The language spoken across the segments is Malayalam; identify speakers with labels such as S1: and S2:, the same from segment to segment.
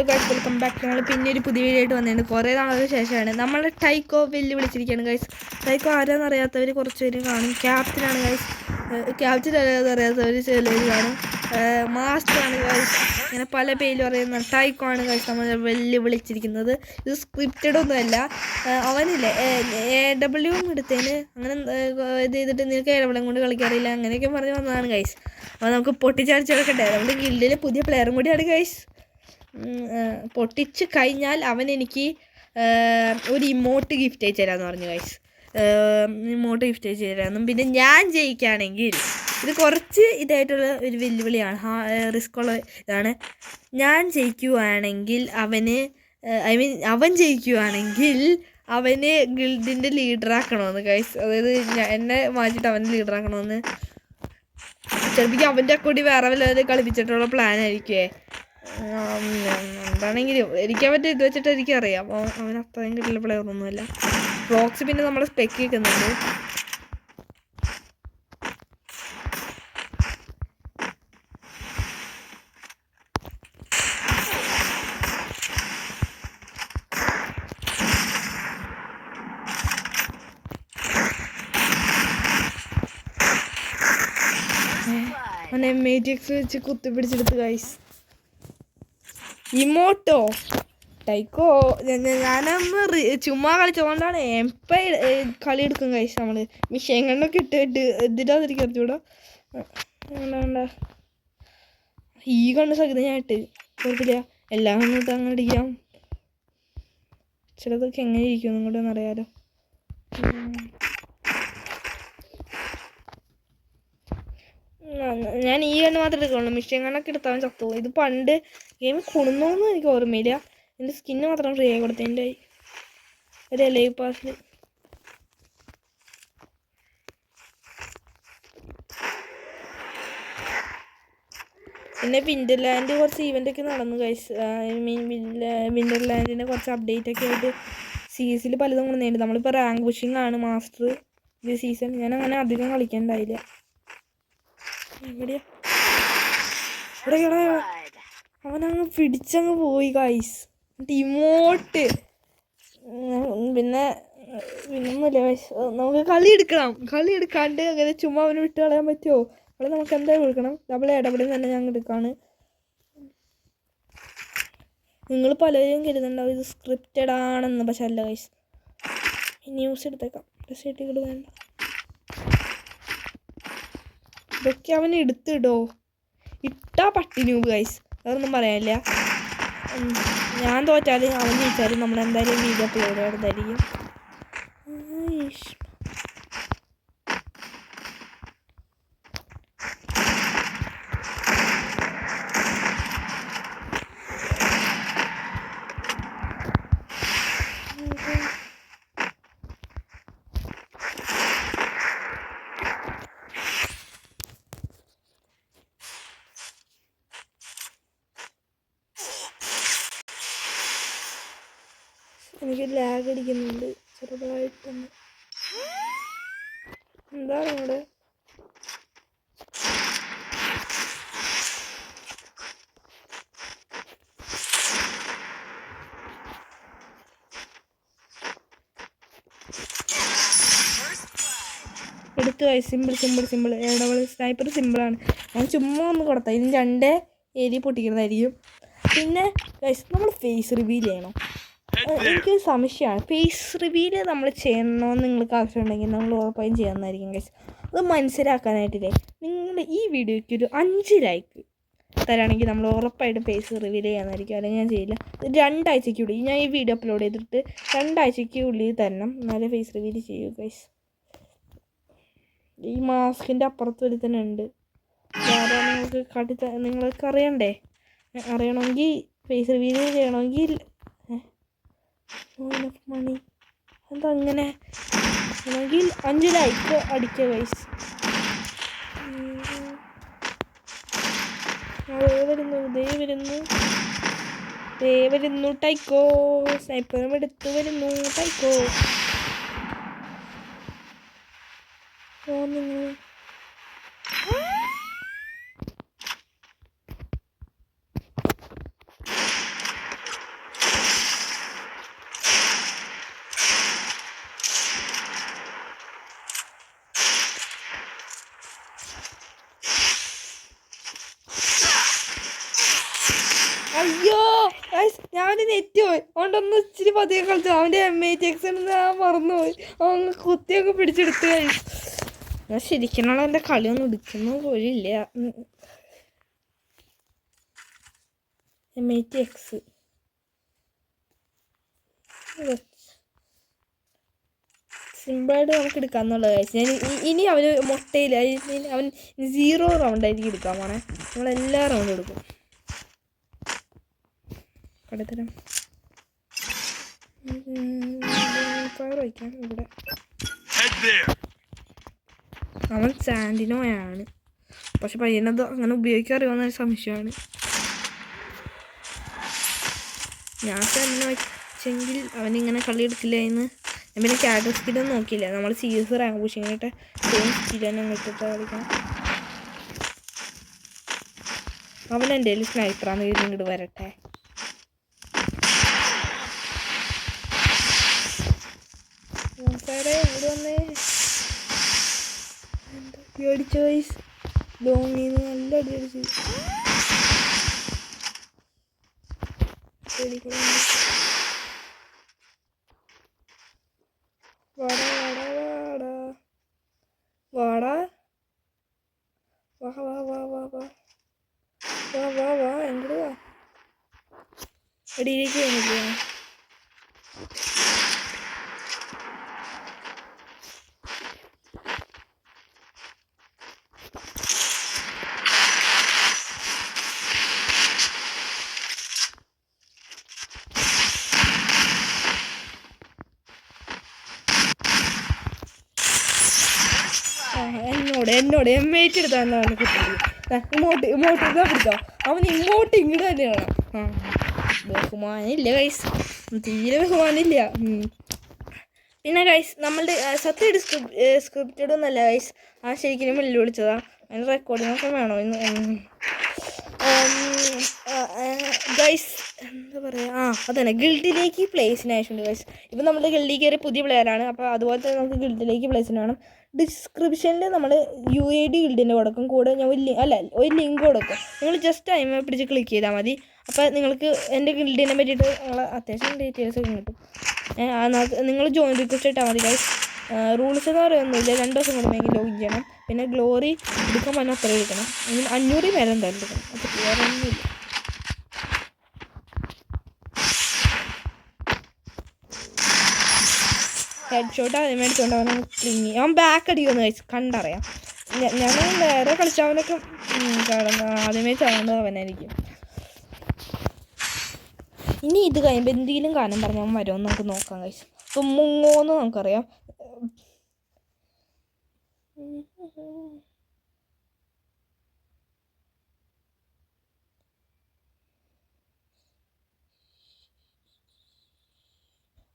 S1: Welcome back. നമ്മൾ പിന്നെ ഒരു പുതിയ വീഡിയോ ആയിട്ട് വന്നിട്ടുണ്ട്. കുറേ നാളുകൾക്ക് ശേഷമാണ് നമ്മൾ ടൈക്കോ വെല്ലുവിളിച്ചിരിക്കുകയാണ് ഗൈസ്. ടൈക്കോ ആരാന്ന് അറിയാത്തവർ കുറച്ച് പേര് കാണും. ക്യാപ്റ്റനാണ് ഗൈസ്. ക്യാപ്റ്റൻ അറിയാത്തവർ ചിലർ കാണും. മാസ്റ്ററാണ് ഗൈസ്. ഇങ്ങനെ പല പേരും അറിയുന്ന ടൈക്കോ ആണ് ഗൈസ് നമ്മൾ വെല്ലുവിളിച്ചിരിക്കുന്നത്. ഇത് സ്ക്രിപ്റ്റഡ് ഒന്നുമല്ല. അവനില്ലേ AW എടുത്തതിന് അങ്ങനെ ഇത് ചെയ്തിട്ട് നിനക്ക് AW കൊണ്ട് കളിക്കാറില്ല അങ്ങനെയൊക്കെ പറഞ്ഞ് വന്നതാണ് ഗൈസ്. അപ്പോൾ നമുക്ക് പൊട്ടിച്ചടിച്ചെടുക്കട്ടെ. നമ്മുടെ ഗിൽഡിൽ പുതിയ പ്ലെയറും കൂടിയാണ് ഗൈസ്. പൊട്ടിച്ച് കഴിഞ്ഞാൽ അവൻ എനിക്ക് ഒരു ഇമോട്ട് ഗിഫ്റ്റ് അയച്ചു തരാമെന്ന് പറഞ്ഞു ഗൈസ്. ഇമോട്ട് ഗിഫ്റ്റ് അയച്ചു തരാമെന്നും പിന്നെ ഞാൻ ജയിക്കുകയാണെങ്കിൽ ഇത് കുറച്ച് ഇതായിട്ടുള്ള ഒരു വെല്ലുവിളിയാണ്, റിസ്ക്കുള്ള ഇതാണ്. ഞാൻ ജയിക്കുകയാണെങ്കിൽ അവൻ ജയിക്കുകയാണെങ്കിൽ അവന് ഗിൽഡിൻ്റെ ലീഡറാക്കണമെന്ന് ഗൈസ്. അതായത് എന്നെ മാറ്റിയിട്ട് അവനെ ലീഡറാക്കണമെന്ന്. ചിലപ്പോൾ അവൻ്റെ അക്കൗണ്ടിൽ വേറെ വല്ലവരും കളിപ്പിച്ചിട്ടുള്ള പ്ലാൻ ആയിരിക്കുമേ. എന്താണെങ്കിലും എനിക്ക് അവൻ്റെ ഇത് വെച്ചിട്ട് എനിക്കറിയാം അവൻ അത്രയും കിട്ടില്ല പ്ലെയറൊന്നുമല്ല. ബോക്സ് പിന്നെ നമ്മൾ സ്പെക്ക് വെക്കുന്നുണ്ട്. അവൻ MATX വെച്ച് കുത്തിപ്പിടിച്ചെടുത്ത് ഗൈസ്. ഇമോട്ടോ ടൈക്കോ ഞാനന്ന് ചുമ്മാ കളിച്ചതുകൊണ്ടാണ്. എപ്പം കളി എടുക്കും കഴിച്ച് നമ്മൾ മിഷീൻ കണ്ണൊക്കെ ഇട്ടിട്ട് എന്തിനാതിരിക്കും അറിഞ്ഞൂടാ. വേണ്ട ഈ കണ്ണ് സഹിതം ഞാൻ ഇട്ട് കുഴപ്പമില്ല. എല്ലാം കണ്ണിട്ട് അങ്ങനെ അടിക്കാം. ചിലതൊക്കെ എങ്ങനെ ഇരിക്കും നിങ്ങോട്ടൊന്നും അറിയാലോ. ഞാൻ ഈ കണ്ണ് മാത്രമേ എടുക്കുള്ളൂ. മിഷീൻ കണ്ണൊക്കെ എടുത്താൽ ചത്തു. ഇത് പണ്ട് ഗെയിം കൊണ്ടുവന്നോന്നും എനിക്ക് ഓർമ്മയില്ല. എൻ്റെ സ്കിന്ന് മാത്രം ഫ്രീ ആയി കൊടുത്തതിൻ്റെ ഒരു ലൈവ് പാസിൽ. പിന്നെ വിൻ്റർലാൻഡ് കുറച്ച് ഈവൻ്റൊക്കെ നടന്നു ഗൈസ്. വിൻ്റർലാൻഡിൻ്റെ കുറച്ച് അപ്ഡേറ്റൊക്കെ ആയിട്ട് സീരീസിൽ പലതും കൊണ്ടുവന്നിട്ടുണ്ട്. നമ്മളിപ്പോൾ റാങ്ക് പുഷിംഗ് ആണ് മാസ്റ്റർ ഇത് സീസൺ. ഞാൻ അങ്ങനെ അധികം കളിക്കണ്ടായില്ല. എവിടെയാ അവനങ്ങ് പിടിച്ചങ്ങ് പോയി ഗൈസ്. ഇമോട്ട് പിന്നെ ഒന്നുമില്ല ഗൈസ്. നമുക്ക് കളി എടുക്കാണ്ട് അങ്ങനെ ചുമ്മാ അവന് വിട്ട് കളയാൻ പറ്റുമോ? അവിടെ നമുക്ക് എന്തായാലും എടുക്കണം. AW തന്നെ ഞങ്ങൾ എടുക്കാണ്. നിങ്ങൾ പലരും കരുതുന്നുണ്ടാവും ഇത് സ്ക്രിപ്റ്റഡ് ആണെന്ന്. പക്ഷെ അല്ല ഗൈസ്. ന്യൂസ് എടുത്തേക്കാം. ടിക്കറ്റ് വേണ്ട. ഇതൊക്കെ അവൻ എടുത്തിടോ. ഇട്ടാ പട്ടിന്യൂബ് ഗൈസ്. അതൊന്നും പറയാനില്ല. ഞാൻ തോറ്റാലും അവൻ ജയിച്ചാലും നമ്മളെന്തായാലും വീഡിയോ അപ്ലോഡ് ചെയ്യുന്നതായിരിക്കും. എനിക്ക് ലാഗ് അടിക്കുന്നുണ്ട് ചെറുതായിട്ടൊന്ന്. എന്താണ് അവിടെ? എടുത്തു പോയി. സിമ്പിൾ സ്നൈപ്പർ സിമ്പിളാണ്. ഞാൻ ചുമ്മാ ഒന്ന് കൊടുത്താൽ ഇനി 2 ഏരിയ പൊട്ടിക്കുന്നതായിരിക്കും. പിന്നെ ഗൈസ് നമ്മൾ ഫേസ് റിവീൽ ചെയ്യണം. എനിക്കൊരു സംശയമാണ്. ഫേസ് റിവീൽ നമ്മൾ ചെയ്യണമെന്ന് നിങ്ങൾക്ക് ആവശ്യമുണ്ടെങ്കിൽ നമ്മൾ ഉറപ്പായും ചെയ്യാമെന്നായിരിക്കും ഗൈസ്. അത് മനസ്സിലാക്കാനായിട്ടില്ലേ നിങ്ങളുടെ ഈ വീഡിയോയ്ക്ക് ഒരു 5 ലൈക്ക് തരാണെങ്കിൽ നമ്മൾ ഉറപ്പായിട്ടും ഫേസ് റിവീൽ ചെയ്യാമെന്നായിരിക്കും. അല്ലെങ്കിൽ ഞാൻ ചെയ്യില്ല. 2 ആഴ്ചയ്ക്കുള്ളിൽ ഞാൻ ഈ വീഡിയോ അപ്ലോഡ് ചെയ്തിട്ട് 2 ആഴ്ചയ്ക്കുള്ളിൽ തരണം. എന്നാലേ ഫേസ് റിവീൽ ചെയ്യൂ ഗൈസ്. ഈ മാസ്കിൻ്റെ അപ്പുറത്ത് ഒരു തന്നെ ഉണ്ട്. നിങ്ങൾക്ക് നിങ്ങൾക്ക് അറിയണമെങ്കിൽ ഫേസ് റിവീൽ ചെയ്യണമെങ്കിൽ മണി എന്താ അങ്ങനെ ആണെങ്കിൽ 5 ലൈക്ക് അടിക്കുക ഗൈസ്. വരുന്നു ടൈക്കോ. സ്നൈപ്പറും എടുത്ത് വരുന്നു ടൈക്കോ. നിങ്ങൾ അയ്യോ ഞാൻ നെറ്റ് പോയി അതുകൊണ്ടൊന്ന് ഇച്ചിരി പതിയെ കളിച്ചു. അവൻ്റെ M8X ഞാൻ മറന്നുപോയി. അവൻ കുത്തിയൊക്കെ പിടിച്ചെടുത്ത് കഴിച്ചു. ഞാൻ ശരിക്കുള്ള എൻ്റെ കളിയൊന്നും എടുക്കുന്ന പോലില്ല. M8X സിമ്പിളായിട്ട് നമുക്ക് എടുക്കാമെന്നുള്ളത് കഴിച്ചു. ഞാൻ ഇനി അവന് മുട്ടയില്ല, അവൻ 0 റൗണ്ടായിരിക്കും എടുക്കാൻ പോണേ. നമ്മളെല്ലാ റൗണ്ടും എടുക്കും. കടത്തരം ഫയർ വയ്ക്കാം ഇവിടെ. അവൻ സാൻഡിനോയാണ്, പക്ഷെ പയ്യനത് അങ്ങനെ ഉപയോഗിക്കാൻ അറിയാവുന്ന സംശയമാണ്. ഞാൻ തന്നെ വെച്ചെങ്കിൽ അവനിങ്ങനെ കളി എടുക്കില്ലായിരുന്നു. ഞാൻ പിന്നെ ക്യാരക്ടർ സ്കില്ലൊന്നും നോക്കിയില്ല. നമ്മൾ CS റാങ്ക് പുഷിങ്ങിട്ട് സെയിം സ്കിൽ തന്നെ ഇട്ടിട്ട് കളിക്കണം. അവൻ എൻ്റെ കയ്യിൽ സ്നൈപ്പറാന്ന് കരുതി ഇങ്ങോട്ട് വരട്ടെ. ഇങ്ങോട്ട് വന്നേ. എന്താ അടിച്ച വയസ്സ് ലോങ്ങിന്ന് നല്ല അടി അടിച്ച്. വാടാ വാടാ വാടാ വാടാ വാ വാ വാ വാ വാ വാ വാ വാ എങ്ങോട്ട് വാ. അടിയിലേക്ക് വന്നില്ല. എന്നോട് M8 എടുത്താന്ന് അവനെ കുട്ടിയത്. ഇങ്ങോട്ട് ഇതാ പിടിച്ചോ. അവൻ ഇങ്ങോട്ട് തന്നെയാണ്. ബഹുമാനില്ല ഗൈസ്, തീരെ ബഹുമാനില്ല. പിന്നെ ഗൈസ് നമ്മളുടെ സത്യമായിട്ട് സ്ക്രിപ്റ്റഡ് ഒന്നല്ല ഗൈസ്. ആ ശരിക്കും വെല്ലു വിളിച്ചതാ. അതിന് റെക്കോർഡിങ്ങൊക്കെ വേണോ ഇന്ന് ഗൈസ്? എന്താ പറയുക, അതന്നെ ഗിൽഡിലേക്ക് പ്ലേസിന് ആയിട്ടുണ്ട് ഗൈസ്. ഇപ്പം നമ്മുടെ ഗിൽഡിൽ കയറിയ പുതിയ പ്ലെയറാണ്. അപ്പോൾ അതുപോലെ തന്നെ നമുക്ക് ഗിൽഡിലേക്ക് പ്ലേസിന് വേണം. ഡിസ്ക്രിപ്ഷനിൽ നമ്മൾ UID ഗിൽഡിൻ്റെ കൊടുക്കും. കൂടെ ഞാൻ ഒരു ലിങ്ക് കൊടുക്കും. നിങ്ങൾ ജസ്റ്റ് അതിനെ പിടിച്ച് ക്ലിക്ക് ചെയ്താൽ മതി. അപ്പോൾ നിങ്ങൾക്ക് എൻ്റെ ഗിൽഡിനെ പറ്റിയിട്ട് അത്യാവശ്യം ഡീറ്റെയിൽസ് ഒക്കെ കിട്ടും. നിങ്ങൾ ജോയിൻ റിക്വസ്റ്റ് ഇട്ടാൽ മതി ഗൈസ്. റൂൾസ് എന്ന് പറയുന്നില്ല. 2 ദിവസം കൂടുന്നെങ്കിൽ ലോഗിൻ ചെയ്യണം. പിന്നെ ഗ്ലോറി എടുക്കാൻ പറഞ്ഞാൽ അത്ര എടുക്കണം. 500 മേലെ എന്തായാലും എടുക്കണം. അപ്പോൾ വേറെ ഒന്നുമില്ല. ഹെഡ് ഷോട്ട് ആദ്യം മേടിച്ചുകൊണ്ട് അവനെ ക്ലിങ്ങി. അവൻ ബാക്ക് അടിക്കുമെന്ന് കഴിച്ചു കണ്ടറിയാം. ഞാൻ വേറെ കളിച്ചവനൊക്കെ ആദ്യമേ ചാവേണ്ടത് അവനായിരിക്കും. ഇനി ഇത് കഴിയുമ്പോൾ എന്തെങ്കിലും കാരണം പറഞ്ഞാൽ അവൻ വരുമെന്ന് നമുക്ക് നോക്കാം കഴിച്ചു. ഇപ്പം മുങ്ങോന്ന് നമുക്കറിയാം.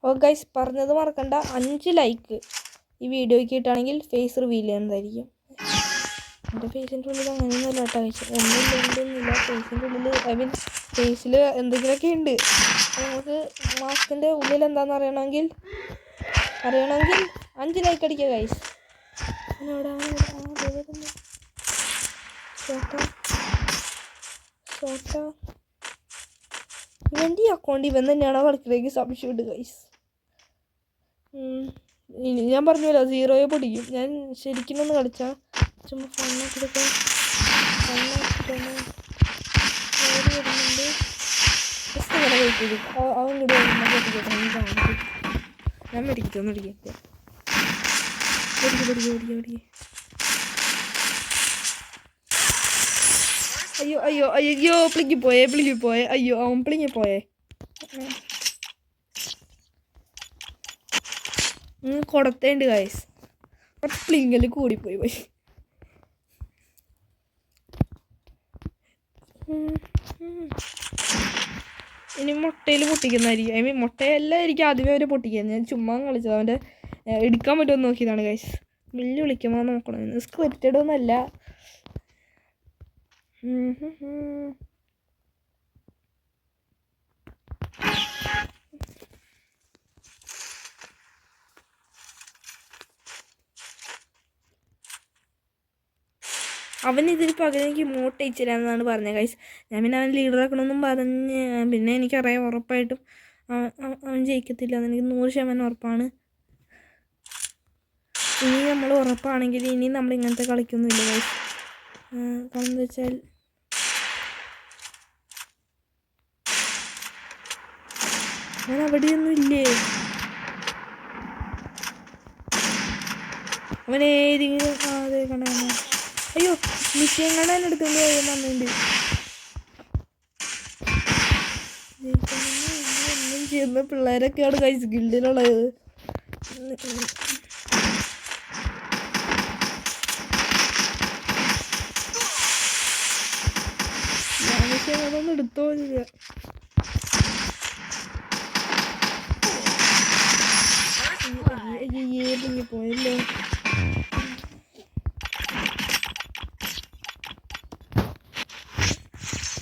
S1: ഓ ഗൈസ്, പറഞ്ഞത് മറക്കണ്ട, 5 ലൈക്ക് ഈ വീഡിയോയ്ക്ക് കിട്ടുകയാണെങ്കിൽ ഫേസ് റിവീൽ ചെയ്യുന്നതായിരിക്കും. എൻ്റെ ഫേസിൻ്റെ ഉള്ളിൽ അങ്ങനെയൊന്നുമല്ല കേട്ടോ കഴിച്ചു. ഒന്നുമില്ല ഫേസിൻ്റെ ഉള്ളിൽ. ഐ മീൻ ഫേസിൽ എന്തെങ്കിലുമൊക്കെ ഉണ്ട്. നമുക്ക് മാസ്കിൻ്റെ ഉള്ളിൽ എന്താണെന്ന് അറിയണമെങ്കിൽ 5 ലൈക്ക് അടിക്കുക ഗൈസ്. ഇവൻ്റെ ഈ അക്കൗണ്ട് ഇവൻ തന്നെയാണോ കളിക്കുന്നതെങ്കിൽ സംശയമുണ്ട് ഗൈസ്. ഞാൻ പറഞ്ഞല്ലോ 0 പൊടിക്കും. ഞാൻ ശരിക്കും ഒന്ന് കളിച്ചാൽ ചുമ്മാ ഫണ്ണാക്കിട്ടൊക്കെ വരുന്നുണ്ട്. ജസ്റ്റ് ഇങ്ങനെ വെയിറ്റ് ചെയ്തു. അവൻ കൂടി ഞാൻ മേടിക്കട്ടെ അയ്യോ പ്ലിങ്ങി പോയേ. അയ്യോ അവൻ പ്ലിങ്ങി പോയേ. കൊടുത്തേണ്ട് ഗൈസ്. കുറച്ച് പ്ലിങ്ങല് കൂടിപ്പോയി. പോയി ഇനി മുട്ടയിൽ പൊട്ടിക്കുന്നതായിരിക്കും. ഐ മീൻ മുട്ടയെല്ലായിരിക്കും ആദ്യമേ അവർ പൊട്ടിക്കുന്നത്. ഞാൻ ചുമ്മാ കളിച്ചത്. അവൻ്റെ എടുക്കാൻ പറ്റുമെന്ന് നോക്കിയതാണ് ഗൈസ്. വലിയ വിളിക്കുമ്പോൾ നോക്കണം. സ്ക്രിപ്റ്റഡ് ഒന്നല്ല. അവൻ ഇതിൽ പകരം എനിക്ക് ഇമോട്ട് അയച്ചു തരാമെന്നാണ് പറഞ്ഞത് ഗൈസ്. ഞാൻ പിന്നെ അവൻ ലീഡറാക്കണമെന്നും പറഞ്ഞ് പിന്നെ എനിക്കറിയാം ഉറപ്പായിട്ടും അവൻ ജയിക്കത്തില്ല എന്ന് എനിക്ക് 100% ഉറപ്പാണ്. ഇനി നമ്മൾ ഉറപ്പാണെങ്കിൽ ഇനി നമ്മൾ ഇങ്ങനത്തെ കളിക്കൊന്നുമില്ല ഗൈസ്. കാരണം എന്താ വെച്ചാൽ ഞാൻ അവിടെയൊന്നും ഇല്ലേ, അവൻ ഏതെങ്കിലും അതെ കണ്ട. അയ്യോ മിഷ്യൻ കാണാൻ എടുത്തുകൊണ്ട് വന്നിട്ടുണ്ട്. ഒന്നും ചെയ്യുന്ന പിള്ളേരൊക്കെയാണ് കഴിച്ച് ഗിൽഡിലുള്ളത്. അതൊന്നും എടുത്തോന്നില്ല. പോയല്ലോ.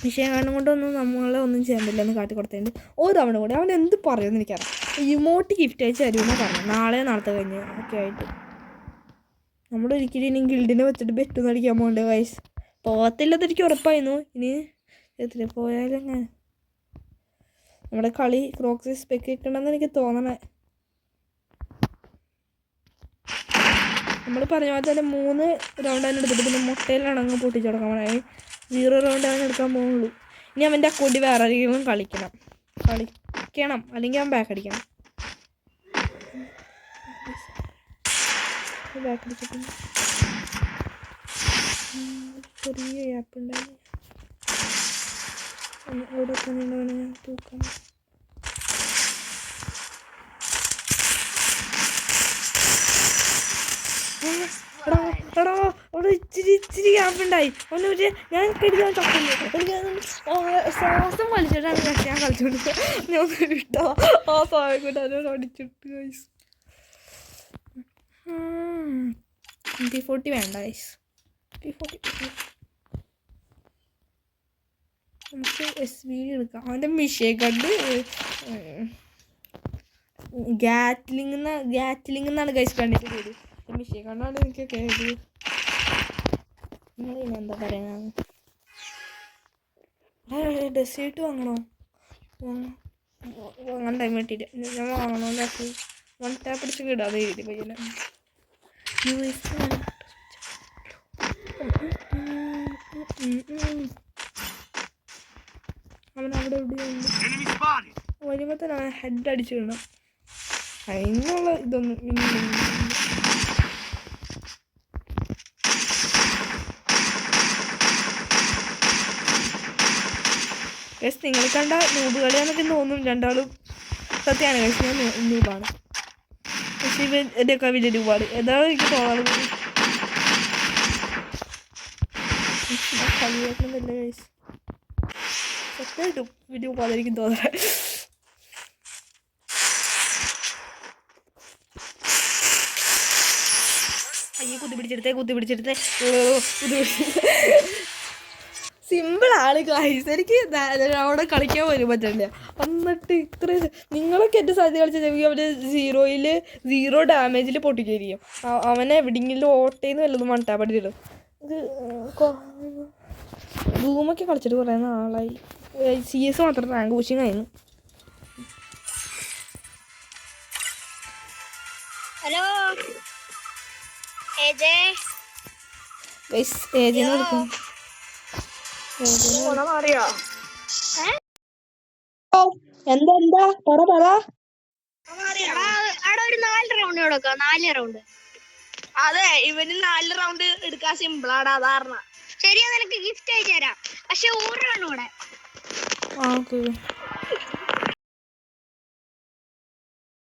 S1: വിഷയം കാരണം കൊണ്ടൊന്നും നമ്മളെ ഒന്നും ചെയ്യാൻ പറ്റില്ല എന്ന് കാട്ടി കൊടുത്തിട്ടുണ്ട്. ഒരു തവണ കൂടെ അവൻ എന്ത് പറയുമെന്ന് എനിക്കറിയാം. ഇമോട്ട് ഗിഫ്റ്റ് അയച്ച് തരുമെന്ന് പറഞ്ഞു. നാളത്തെ കഴിഞ്ഞ് ഒക്കെ ആയിട്ട് നമ്മളൊരിക്കലും ഇനി ഗിൽഡിനെ വെച്ചിട്ട് ബെറ്റൊന്നും അടിക്കാൻ പോകണ്ടേ വയസ്സ്. പോകത്തില്ലെന്ന് എനിക്ക് ഉറപ്പായിരുന്നു. ഇനി എത്ര പോയാലും നമ്മുടെ കളി ക്രോക്സി സ്പെക്ക് കിട്ടണമെന്ന് എനിക്ക് തോന്നണേ. നമ്മൾ പറഞ്ഞ പോലെ തന്നെ 3 റൗണ്ടാണ് എടുത്തിട്ട് പിന്നെ മുട്ടയിലാണ് അങ്ങ് പൊട്ടിച്ചെടുക്കാൻ പോകണേ. 0 റൗണ്ടാണ് എടുക്കാൻ പോകുള്ളൂ. ഇനി അവൻ്റെ അക്കൗണ്ടിൽ വേറെ ആരെങ്കിലും കളിക്കണം അല്ലെങ്കിൽ അവൻ ബാക്ക് അടിക്കണം. ബാക്ക് അടിച്ചിട്ടുണ്ട്. ചെറിയ ഗ്യാപ്പ് ഉണ്ടായി. ഇവിടെ തന്നെ ഞാൻ തൂക്കാം. എടാ അവിടെ ഇച്ചിരി ഗ്യാപ്പുണ്ടായി. ഒന്നൂര് ഞാൻ കരുതാൻ തപ്പില്ല. എനിക്ക് ശ്വാസം വലിച്ചിട്ടാണ് ഞാൻ കളിച്ചോണ്ട് ഞാൻ ഇട്ടോ ആ സമയം കൊണ്ട് അതിനോട് അടിച്ചിട്ട് ഗൈസ്. P40 വേണ്ട ഗൈസ്. P40 നമുക്ക് SVD എടുക്കാം. അവൻ്റെ മിഷയെ കണ്ട് ഗാറ്റ്ലിംഗ് എന്നാണ് ഗൈസ് കണ്ടിട്ട് പേര്. മിഷയെ കണ്ടാണ് എനിക്ക് കേട്ടത്. നിങ്ങൾ ഇനി എന്താ പറയുന്നത്? ഡെസേർട്ട് വാങ്ങണോ? വാങ്ങാൻ ടൈം കിട്ടിയിട്ട് ഞാൻ വാങ്ങണോ? വൺ ടാപ്പ് അടിച്ച് കിടാതെ എഴുതി പയ്യന. അവൻ അവിടെ എവിടെയുണ്ട്. വരുമ്പോൾ തന്നെ അവൻ ഹെഡ് അടിച്ച് കിടണം. അതിനുള്ള ഇതൊന്നും ഗൈസ് നിങ്ങൾ കണ്ട നൂബ് കളിയാന്നൊക്കെ തോന്നും. രണ്ടാളും സത്യമാണ് ഗൈസ്, ഞാൻ നൂബാണ്. പക്ഷേ ഇവൻ്റെയൊക്കെ വലിയ രൂപമാണ്. ഏതാണ് എനിക്ക് തോന്നുന്നത്. കളിയാക്കുന്നില്ല ഗൈസ്, സത്യമായിട്ടും വലിയ രൂപമായിരിക്കും തോന്നുന്നത്. അയ്യോ കുത്തി പിടിച്ചെടുത്തേ സിമ്പിളാണ് ഗൈസ്. എനിക്ക് അവിടെ കളിക്കാൻ പോലും പറ്റില്ല. എന്നിട്ട് ഇത്ര നിങ്ങളൊക്കെ എൻ്റെ സാധ്യത കളിച്ചാൽ അവര് 0 ഡാമേജിൽ പൊട്ടിക്കായിരിക്കും. അവനെ എവിടെയെങ്കിലും ഓട്ടേന്ന് വല്ലതും മണ്ടാപ്പടിച്ചിടും. ഇത് റൂമൊക്കെ കളിച്ചിട്ട് കുറേ നാളായി. CS മാത്രം റാങ്ക് പുഷിങ് ആയിരുന്നു.
S2: ഹലോ
S1: ഗൈസ് ഏജെന്ന് വിളിക്കും. എന്താ പറ
S2: ഒരു 4 റൗണ്ട് കൊടുക്കാം. 4 റൗണ്ട്.
S3: അതെ ഇവന് 4 റൗണ്ട് എടുക്കാൻ സിമ്പിളാണ്. അതാർന്ന
S2: ശരിയാ, നിനക്ക് ഗിഫ്റ്റ് അയച്ചു തരാം. പക്ഷെ 1 റൗണ്ട് കൂടെ.